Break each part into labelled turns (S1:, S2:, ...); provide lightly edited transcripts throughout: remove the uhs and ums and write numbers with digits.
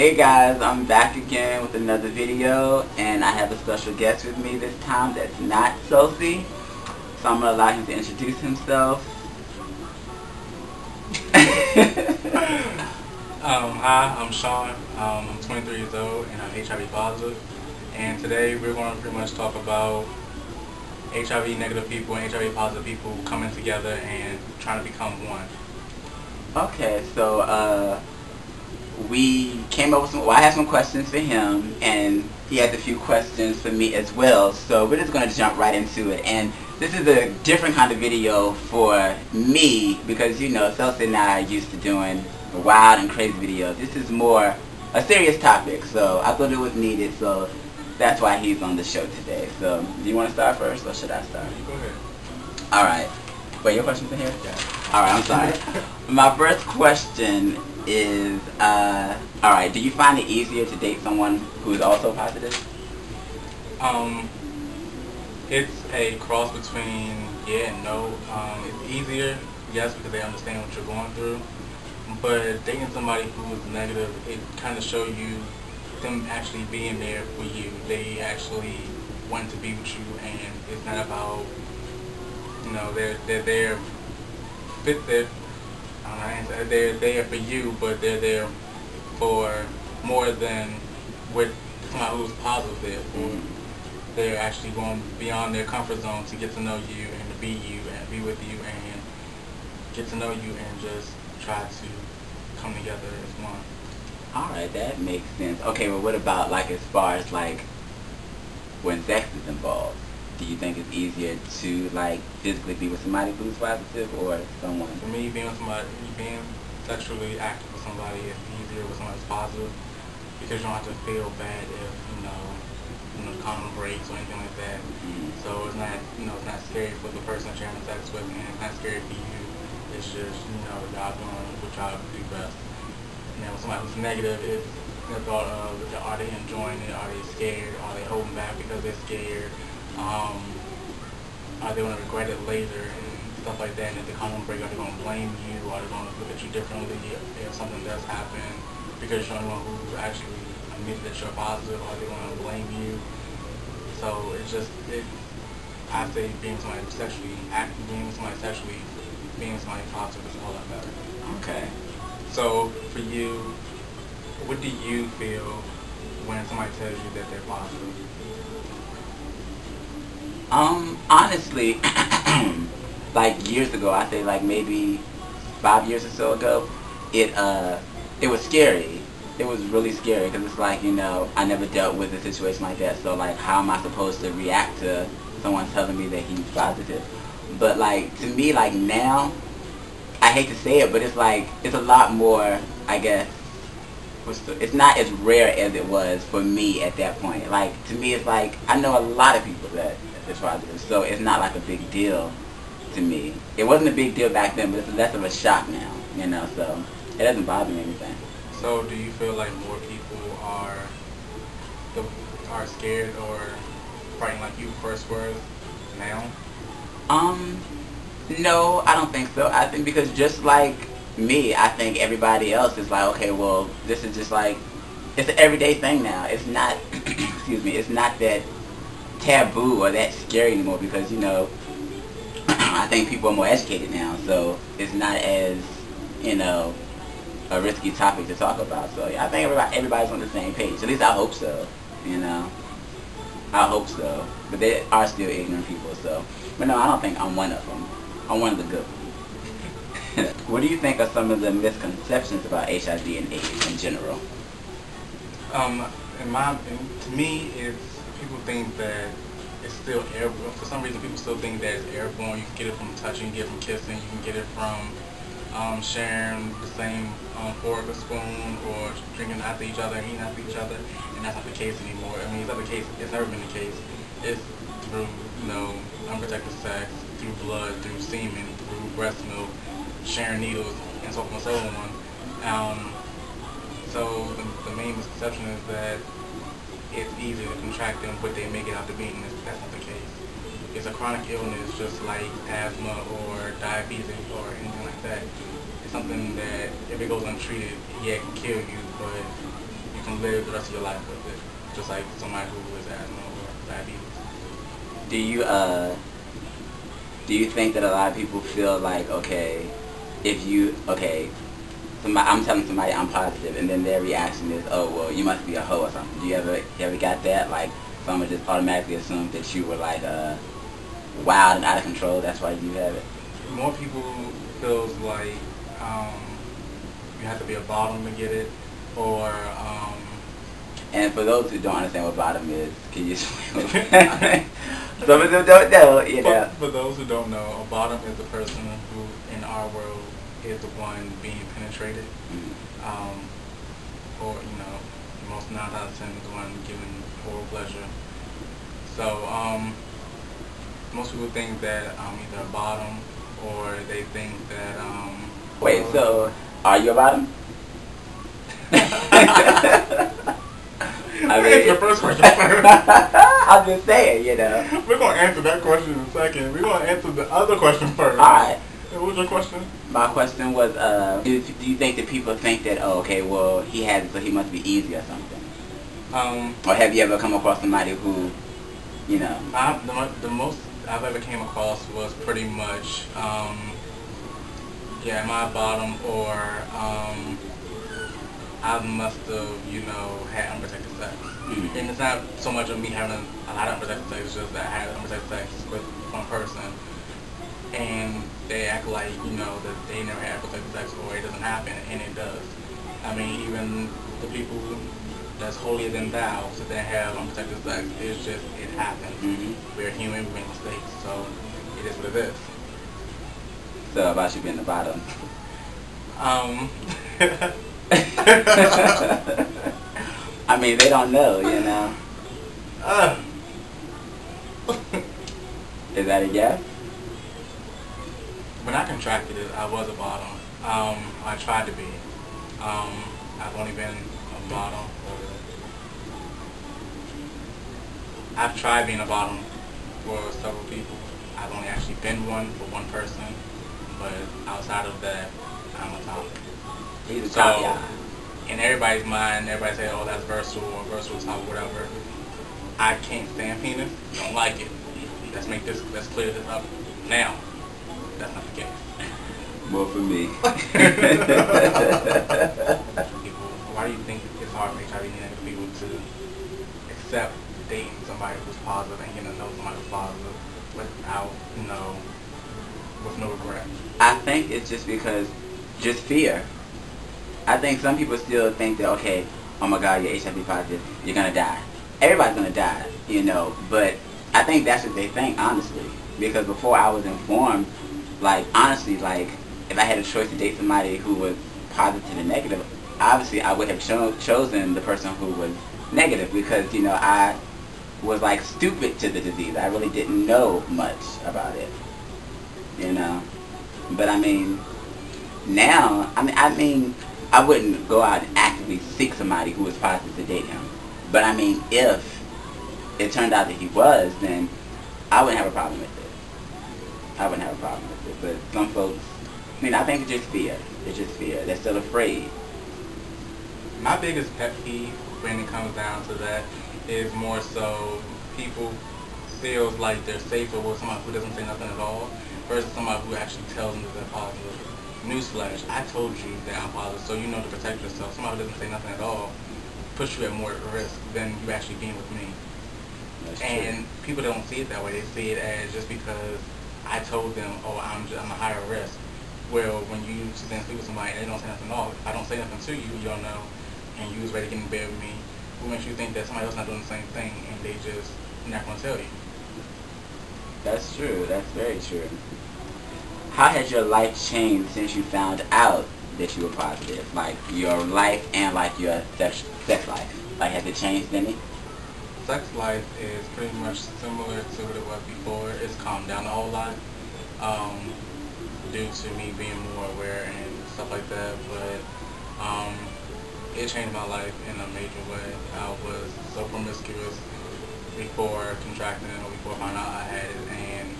S1: Hey guys, I'm back again with another video, and I have a special guest with me this time that's not Sophie. So I'm going to allow him to introduce himself.
S2: Hi, I'm Sean. I'm 23 years old and I'm HIV positive. And today we're going to pretty much talk about HIV negative people and HIV positive people coming together and trying to become one.
S1: Okay, so we came up with some, I had some questions for him, and he has a few questions for me as well. So we're just going to jump right into it. And this is a different kind of video for me because, you know, Celso and I are used to doing wild and crazy videos. This is more a serious topic, so I thought it was needed, so that's why he's on the show today. So do you want to start first, or should I start?
S2: You go ahead.
S1: Alright. Wait, your question's in here?
S2: Yeah.
S1: Alright, I'm sorry. My first question is, alright, do you find it easier to date someone who is also positive?
S2: It's a cross between yeah and no. It's easier, yes, because they understand what you're going through. But dating somebody who is negative, it kind of shows you them actually being there for you. They actually want to be with you, and it's not about, you know, they're there. They're there for you, but they're there for more than what somebody who's positive there for. They're actually going beyond their comfort zone to get to know you and to be you and be with you and get to know you and just try to come together as one.
S1: Alright, that makes sense. Okay, well what about like as far as like when sex is involved? Do you think it's easier to like physically be with somebody who's positive or someone?
S2: For me, being sexually active with somebody is easier with someone who's positive because you don't have to feel bad if the condom breaks or anything like that. So it's not it's not scary for the person that you're having sex with, and it's not scary for you. It's just y'all doing what y'all do best. Now with somebody who's negative, it's the thought of are they enjoying it? Are they scared? Are they holding back because they're scared? Are they going to regret it later and stuff like that? And if the condom break, are they going to blame you? Are they going to look at you differently if something does happen because you're the one who actually admitted that you're positive? Are they going to blame you? So it's just, I say being somebody sexually active, being somebody positive is a whole lot better.
S1: Okay.
S2: So for you, what do you feel when somebody tells you that they're positive?
S1: Honestly, like years ago, I say like maybe 5 years or so ago, it was scary. It was really scary because it's like, I never dealt with a situation like that, so like how am I supposed to react to someone telling me that he's positive? But like to me, like now, I hate to say it, but it's like, it's a lot more, I guess, it's not as rare as it was for me at that point. Like to me, it's like, I know a lot of people that is positive, so it's not like a big deal to me. It wasn't a big deal back then, but it's less of a shock now, so it doesn't bother me anything.
S2: So do you feel like more people are scared or frightened like you first were now?
S1: No, I don't think so. I think because just like me, I think everybody else is like, okay, well, this is just like, it's an everyday thing now. It's not, excuse me, it's not that taboo or that scary anymore because, I think people are more educated now, so it's not as, a risky topic to talk about. So yeah, I think everybody's on the same page. At least I hope so, I hope so. But there are still ignorant people, so. But no, I don't think I'm one of them. I'm one of the good ones. What do you think are some of the misconceptions about HIV and AIDS in general?
S2: To me, it's people think that it's still airborne. For some reason, people still think that it's airborne. You can get it from touching, you can get it from kissing, you can get it from sharing the same fork or spoon, or drinking after each other, eating after each other, and that's not the case anymore. I mean, it's not the case. It's never been the case. It's through unprotected sex, through blood, through semen, through breast milk, sharing needles, and so on and so on. So the main misconception is that it's easier to contract them, but they make it out to being. That's not the case. It's a chronic illness, just like asthma or diabetes or anything like that. It's something that if it goes untreated, yeah, it can kill you, but you can live the rest of your life with it, just like somebody who is asthma or diabetes.
S1: Do you think that a lot of people feel like, okay, if you, okay, somebody, I'm telling somebody I'm positive, and then their reaction is, oh, well, you must be a hoe or something. Do you ever got that? Like, someone just automatically assumed that you were like wild and out of control. That's why you have it.
S2: More people feels like you have to be a bottom to get it, or
S1: and for those who don't understand what bottom is, can you explain? Some of them don't know, you know.
S2: For those who don't know, a bottom is the person who, in our world, is the one being penetrated, or most 9 out of 10 is the one giving oral pleasure. So most people think that I'm either a bottom, or they think that
S1: Wait, so are you a bottom?
S2: I mean, your first question first.
S1: I'm just saying, you know.
S2: We're going to answer that question in a second. We're going to answer the other question first.
S1: Alright.
S2: What was your question?
S1: My question was, do you think that people think that, oh, okay, well, he has it, so he must be easy or something? Or have you ever come across somebody who, you know?
S2: The most I've ever came across was pretty much, yeah, my bottom, or I must have, had unprotected sex.
S1: Mm-hmm.
S2: And it's not so much of me having a lot of unprotected sex, it's just that I had unprotected sex with one person. And they act like, that they never had unprotected sex, or it doesn't happen, and it does. I mean, even the people that's holier than thou, so they have unprotected sex, it's just, it happens.
S1: Mm-hmm. We're
S2: human, we make mistakes, so it is what it is.
S1: So about you being the bottom? I mean, they don't know, you know. Is that a yes?
S2: When I contracted it, I was a bottom. I tried to be. I've only been a bottom. I've tried being a bottom for several people. I've only actually been one for one person, but outside of that, I'm a top.
S1: He's a top guy.
S2: In everybody's mind, everybody say, oh, that's versatile, or versatile top, whatever. I can't stand penis. Don't like it. Let's clear this up now. That's not the case.
S1: More for me.
S2: Why do you think it's hard for HIV negative people to accept dating somebody who's positive and getting to know somebody who's positive without, with no regret?
S1: I think it's just because, just fear. I think some people still think that, okay, oh my God, you're HIV positive, you're gonna die. Everybody's gonna die, but I think that's what they think, honestly. Because before I was informed, like, honestly, like, if I had a choice to date somebody who was positive and negative, obviously I would have chosen the person who was negative, because, I was, like, stupid to the disease. I really didn't know much about it, But, I mean, now, I mean, I wouldn't go out and actively seek somebody who was positive to date him. But, I mean, if it turned out that he was, then I wouldn't have a problem with it. But some folks, I think it's just fear. They're still afraid.
S2: My biggest pet peeve when it comes down to that is more so people feels like they're safer with somebody who doesn't say nothing at all versus somebody who actually tells them that they're positive. Newsflash, I told you that I'm positive, so you know to protect yourself. Somebody who doesn't say nothing at all puts you at more risk than you actually being with me.
S1: That's
S2: and
S1: true.
S2: People don't see it that way. They see it as just because I told them, oh, I'm a higher risk. Well, when you sit and sleep with somebody and they don't say nothing at all, if I don't say nothing to you, you don't know, and you was ready to get in bed with me, what makes you think that somebody else not doing the same thing and they just not going to tell you?
S1: That's true. That's very true. How has your life changed since you found out that you were positive? Like, your life and, like, your sex life. Like, has it changed any?
S2: Sex life is pretty much similar to what it was before. It's calmed down a whole lot due to me being more aware and stuff like that. But it changed my life in a major way. I was so promiscuous before contracting it or before I found out I had it, and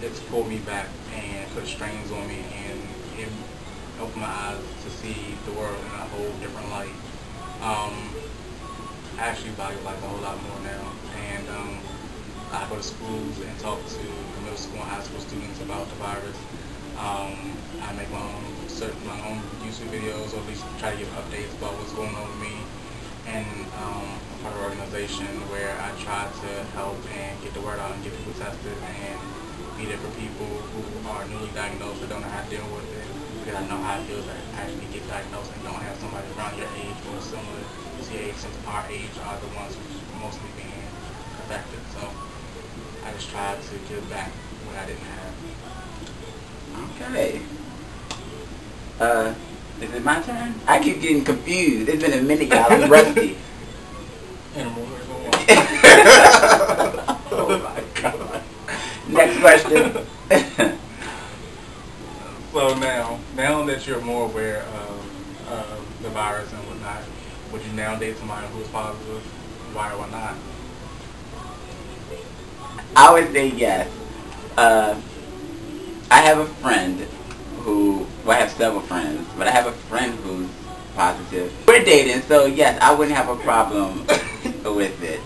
S2: it's pulled me back and put strains on me, and it opened my eyes to see the world in a whole different light. I actually value life a whole lot more now, and I go to schools and talk to the middle school and high school students about the virus. I make my own YouTube videos, or at least try to give updates about what's going on with me. And I'm part of an organization where I try to help and get the word out and get people tested and be there for people who are newly diagnosed but don't know how to deal with it. Because I know how it feels to actually get diagnosed and don't have somebody around your age or similar to your age, since our age are the ones who's mostly being affected. So I just try to give back what I didn't have.
S1: Okay. Is it my turn? I keep getting confused. It's been a minute, y'all. I'm rusty. Oh my God. Next question.
S2: So now that you're more aware of the virus and whatnot, would you now date somebody who's positive? Why or why not?
S1: I would say yes. I have a friend who, well, I have several friends, but I have a friend who's positive. We're dating, so yes, I wouldn't have a problem with it.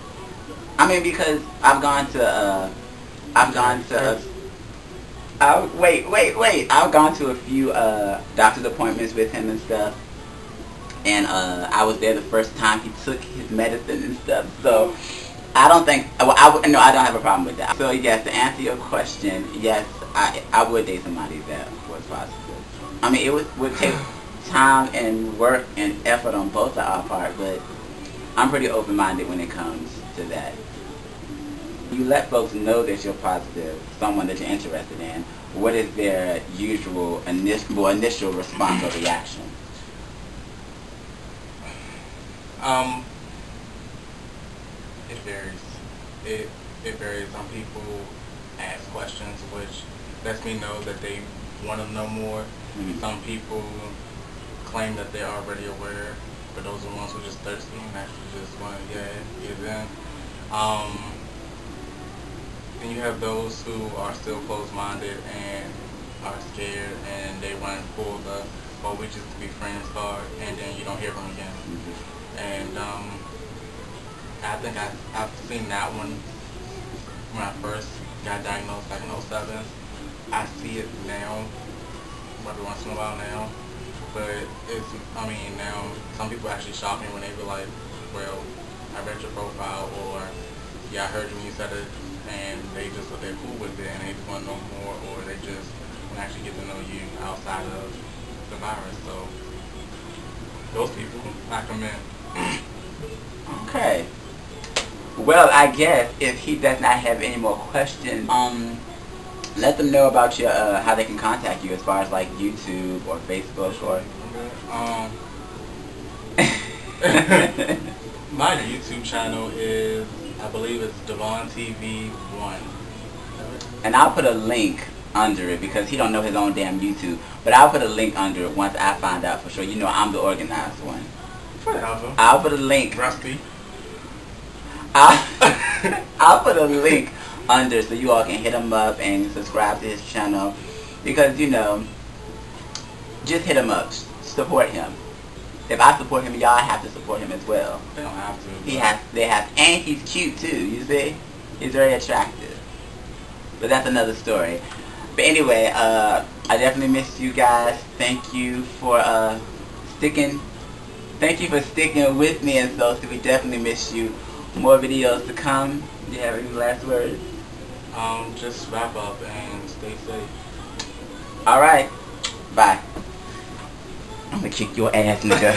S1: I mean, because I've gone to a few doctor's appointments with him and stuff, and I was there the first time he took his medicine and stuff. So I don't think, well, I don't have a problem with that. So yes, to answer your question, yes, I would date somebody that was positive. I mean, it would take time and work and effort on both of our part, but I'm pretty open-minded when it comes to that. You let folks know that you're positive, someone that you're interested in. What is their usual initial response or reaction?
S2: It varies. It varies. Some people ask questions, which lets me know that they want to know more.
S1: Mm-hmm.
S2: Some people claim that they're already aware, but those are the ones who are just thirsty and actually just want to get in. Then you have those who are still closed-minded and are scared, and they want to pull the "oh, we just to be friends" card, and then you don't hear from them again.
S1: Mm-hmm.
S2: And I think I've seen that one when I first got diagnosed back in 2007. I see it now, every once in a while now, but now some people actually shock me when they be like, well, I read your profile, or yeah, I heard you when you said it, and they're cool with it, and they just want to know more, or they just want to actually get to know you outside of the virus. So those people, I commend.
S1: Okay. Well, I guess if he does not have any more questions, let them know about your how they can contact you as far as like YouTube or Facebook or.
S2: My YouTube channel is, I believe it's Devon TV 1.
S1: And I'll put a link under it because he don't know his own damn YouTube. But I'll put a link under it once I find out for sure. You know, I'm the organized one.
S2: Whatever.
S1: I'll put a link.
S2: Rusty.
S1: I'll put a link under so you all can hit him up and subscribe to his channel, because you know, just hit him up, support him. If I support him, y'all have to support him as well.
S2: They don't have to.
S1: They have, and he's cute too. You see, he's very attractive. But that's another story. But anyway, I definitely missed you guys. Thank you for sticking. Thank you for sticking with me, and so we definitely miss you. More videos to come. Do you have any last words?
S2: Just wrap up and stay safe.
S1: Alright. Bye. I'm gonna kick your ass, nigga.